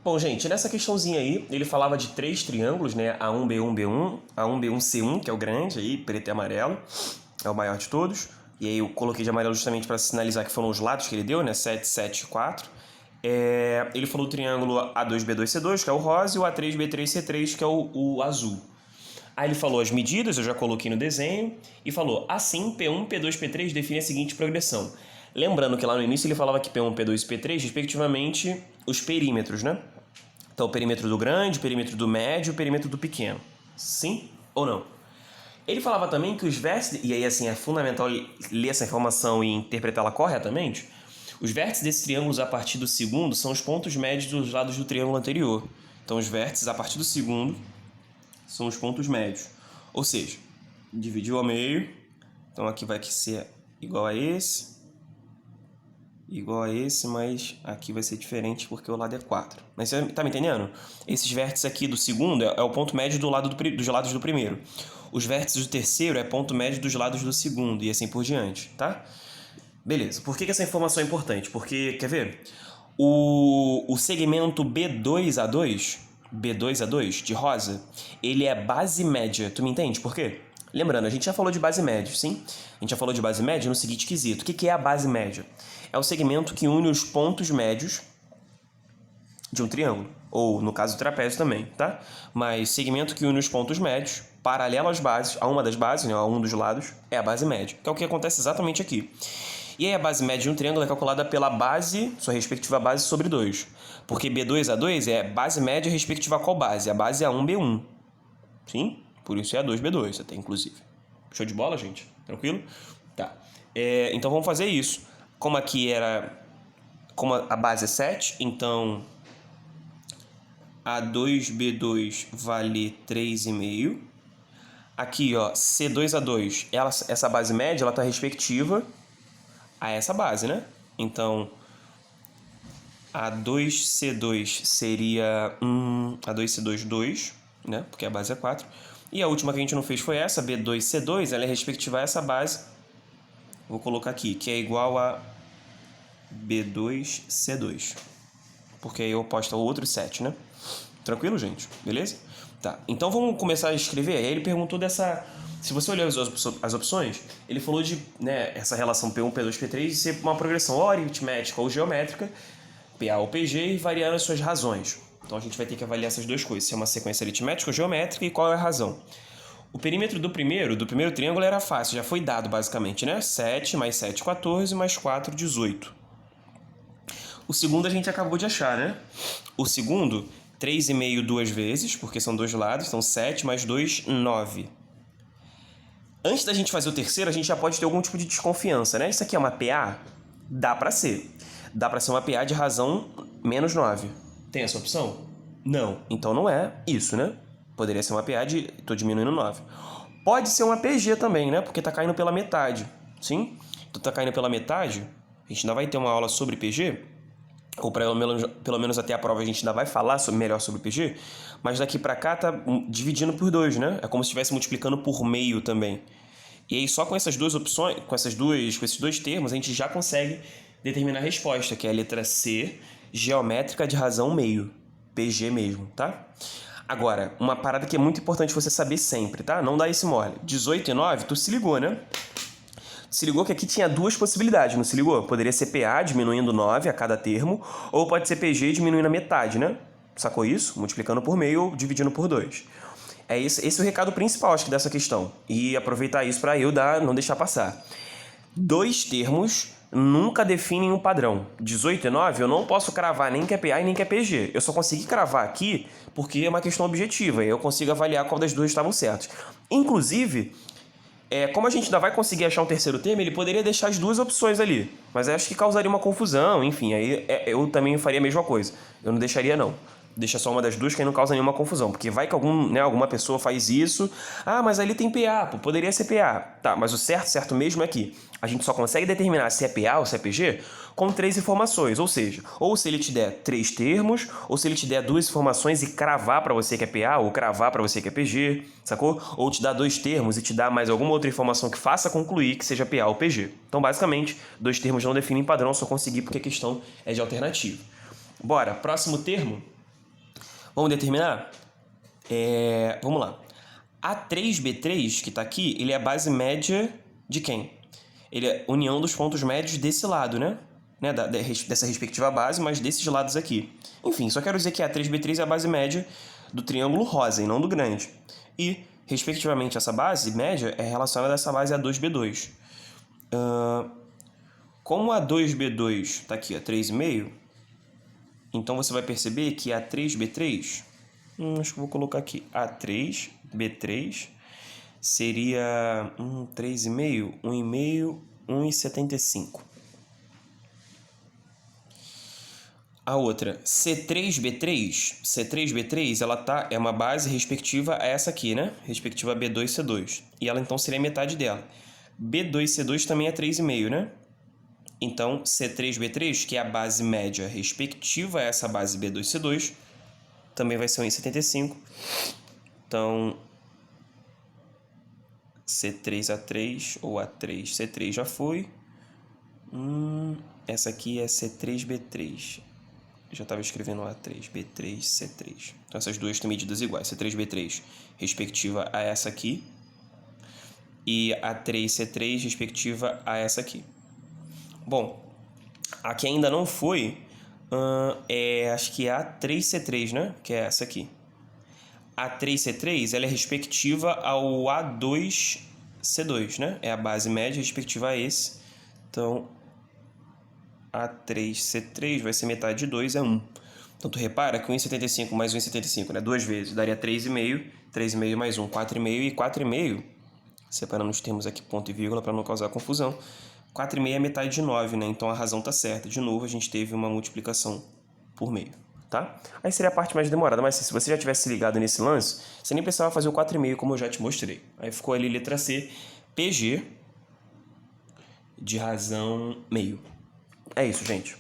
Bom, gente, nessa questãozinha aí, ele falava de 3 triângulos, né? A1, B1, B1, A1, B1, C1, que é o grande aí, preto e amarelo, é o maior de todos. E aí eu coloquei de amarelo justamente para sinalizar que foram os lados que ele deu, né? 7, 7 e 4. Ele falou do triângulo A2, B2, C2, que é o rosa, e o A3, B3, C3, que é o azul. Aí ele falou as medidas, eu já coloquei no desenho, e falou, assim, P1, P2, P3 define a seguinte progressão. Lembrando que lá no início ele falava que P1, P2 e P3, respectivamente, os perímetros, né? Então, o perímetro do grande, o perímetro do médio e o perímetro do pequeno. Sim ou não? Ele falava também que os vértices, e aí assim é fundamental ler essa informação e interpretá-la corretamente, os vértices desses triângulos a partir do segundo são os pontos médios dos lados do triângulo anterior. Então, os vértices a partir do segundo são os pontos médios. Ou seja, dividiu ao meio, então aqui vai ser igual a esse, mas aqui vai ser diferente porque o lado é 4. Mas você tá me entendendo? Esses vértices aqui do segundo é o ponto médio dos lados do primeiro. Os vértices do terceiro é ponto médio dos lados do segundo e assim por diante, tá? Beleza. Por que essa informação é importante? Porque, quer ver? O segmento B2A2 de rosa, ele é base média. Tu me entende por quê? Lembrando, a gente já falou de base média, sim? A gente já falou de base média no seguinte quesito. O que é a base média? É o segmento que une os pontos médios de um triângulo. Ou, no caso do trapézio também, tá? Mas segmento que une os pontos médios, paralelo às bases, a uma das bases, né, a um dos lados, é a base média. Que é o que acontece exatamente aqui. E aí a base média de um triângulo é calculada pela base, sua respectiva base, sobre 2. Porque B2A2 é base média respectiva a qual base? A base é A1, B1. Sim? Por isso é A2, B2 até, inclusive. Show de bola, gente? Tranquilo? Tá. Então vamos fazer isso. Como a base é 7, então A2, B2 vale 3,5. Aqui, ó, C2A2, essa base média, ela tá respectiva a essa base, né? Então, A2C2 seria A2C2, 2, né? Porque a base é 4. E a última que a gente não fez foi essa, B2C2, ela é respectiva a essa base. Vou colocar aqui, que é igual a B2C2. Porque aí eu oposto ao outro 7, né? Tranquilo, gente? Beleza? Tá, então vamos começar a escrever. Aí ele perguntou dessa... Se você olhar as opções, ele falou de, né, essa relação P1, P2, P3 de ser uma progressão ou aritmética ou geométrica, PA ou PG, e variando as suas razões. Então a gente vai ter que avaliar essas duas coisas, se é uma sequência aritmética ou geométrica e qual é a razão. O perímetro do primeiro triângulo era fácil, já foi dado basicamente, né? 7 mais 7, 14, mais 4, 18. O segundo a gente acabou de achar, né? O segundo, 3,5 duas vezes, porque são dois lados, então 7 mais 2, 9. Antes da gente fazer o terceiro, a gente já pode ter algum tipo de desconfiança, né? Isso aqui é uma PA? Dá pra ser. Dá pra ser uma PA de razão menos 9. Tem essa opção? Não. Então não é isso, né? Poderia ser uma PA de... Tô diminuindo 9. Pode ser uma PG também, né? Porque tá caindo pela metade. Sim? Então tá caindo pela metade. A gente ainda vai ter uma aula sobre PG. Ou pelo menos até a prova a gente ainda vai falar melhor sobre PG, mas daqui para cá tá dividindo por 2, né? É como se estivesse multiplicando por meio também. E aí só com essas duas opções, com esses dois termos, a gente já consegue determinar a resposta, que é a letra C, geométrica de razão meio, PG mesmo, tá? Agora, uma parada que é muito importante você saber sempre, tá? Não dá esse mole. 18 e 9, tu se ligou, né? Se ligou que aqui tinha duas possibilidades, não se ligou? Poderia ser PA diminuindo 9 a cada termo, ou pode ser PG diminuindo a metade, né? Sacou isso? Multiplicando por meio ou dividindo por 2. Esse é o recado principal, acho que, dessa questão. E aproveitar isso para eu não deixar passar. Dois termos nunca definem um padrão. 18 e 9 eu não posso cravar nem que é PA e nem que é PG. Eu só consegui cravar aqui porque é uma questão objetiva e eu consigo avaliar qual das duas estavam certas. Inclusive... como a gente ainda vai conseguir achar um terceiro termo, ele poderia deixar as duas opções ali. Mas acho que causaria uma confusão, enfim, aí eu também faria a mesma coisa. Eu não deixaria, não. Deixa só uma das duas que aí não causa nenhuma confusão. Porque vai que alguma pessoa faz isso. Ah, mas ali tem PA, pô, poderia ser PA. Tá, mas o certo mesmo é que a gente só consegue determinar se é PA ou se é PG com 3 informações. Ou seja, ou se ele te der 3 termos, ou se ele te der 2 informações e cravar pra você que é PA, ou cravar pra você que é PG, sacou? Ou te dar 2 termos e te dar mais alguma outra informação que faça concluir que seja PA ou PG. Então, basicamente, 2 termos não definem padrão, só consegui porque a questão é de alternativa. Bora, próximo termo. Vamos determinar? Vamos lá. A3B3, que está aqui, ele é a base média de quem? Ele é a união dos pontos médios desse lado, né? Dessa respectiva base, mas desses lados aqui. Enfim, só quero dizer que a A3B3 é a base média do triângulo rosa e não do grande. E, respectivamente, essa base média é relacionada a essa base A2B2. Como a 2B2 está aqui, a 3,5, então você vai perceber que a 3B3, acho que eu vou colocar aqui, a 3B3 seria 3,5, 1,5, 1,75. A outra, C3B3, ela é uma base respectiva a essa aqui, né? Respectiva a B2C2. E ela então seria metade dela. B2C2 também é 3,5, né? Então, C3B3, que é a base média respectiva a essa base B2C2, também vai ser 1,75. Então, C3A3 ou A3C3 já foi. Essa aqui é C3B3. Eu já estava escrevendo A3, B3, C3. Então, essas duas têm medidas iguais. C3B3 respectiva a essa aqui. E A3C3 respectiva a essa aqui. Bom, a que ainda não foi, acho que é a A3C3, né? Que é essa aqui. A 3C3, ela é respectiva ao A2C2, né? É a base média respectiva a esse. Então, A3C3 vai ser metade de 2, é 1. Então, tu repara que 1,75 mais 1,75, né? 2 vezes, daria 3,5. 3,5 mais 1, 4,5. E 4,5, separando os termos aqui, ponto e vírgula, para não causar confusão. 4,5 é metade de 9, né? Então, a razão está certa. De novo, a gente teve uma multiplicação por meio. Tá? Aí seria a parte mais demorada, mas se você já tivesse ligado nesse lance, você nem precisava fazer o 4,5 como eu já te mostrei. Aí ficou ali letra C, PG de razão meio. É isso, gente.